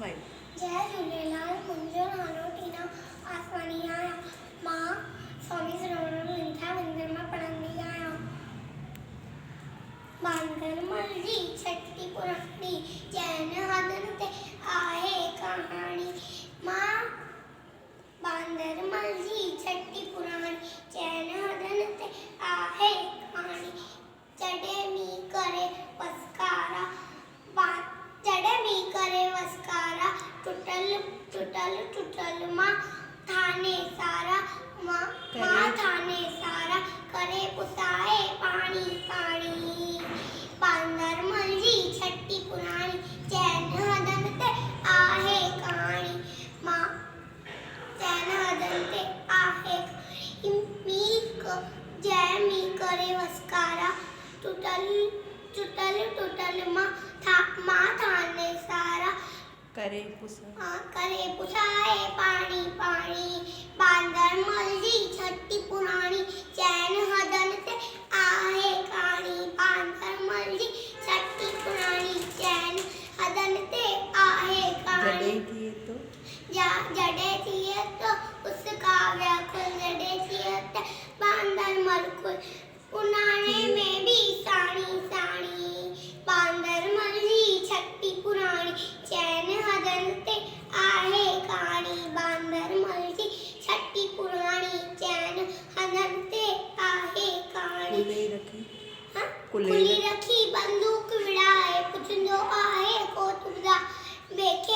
Smile. जय झूलेलाल, मुंहिंजो नालो टीना आसवानी आहे। मां स्वामी सरोवर विद्या मंदिर में पढ़ंदी आहियां। बांदरमल जी छठी पुराणी जैन हदन ते आहे कहाणी। मां बांदरमल जी छठी पुराणी जैन हदन ते आहे कहाणी। जॾहिं मींहुं करे वसकारा जॾहिं मींहुं करे वसकारा टुटल टुटल टुटल मां थाने सारा मां थाने सारा करे पुसाए पाणी पाणी। बांदरमल जी छठी पुराणी जैन हदन ते आहे कहाणी। मां जैन हदन ते आहे मींहुं करे वसकारा टुटल टुटल टुटल मां थाने सारा करे पुसाए पाणी पाणी। बांदरमल जी छठी पुराणी जैन हदन ते आहे कहाणी। बांदरमल जी छठी पुराणी जैन हदन ते आहे कहाणी। जॾहिं थिए तो उसका व्याकुल जॾहिं थिए त बांदरमल कुल उन्हाणे में भी साणी साणी। बांदरमल जी छठी पुराणी जैन हदन ते आहे कहाणी। बांदरमल जी छठी पुराणी जैन हदन ते आहे कहाणी। खुली रखी बंदूक विड़ाए पुछंदो आहे कोतुबदा वेखे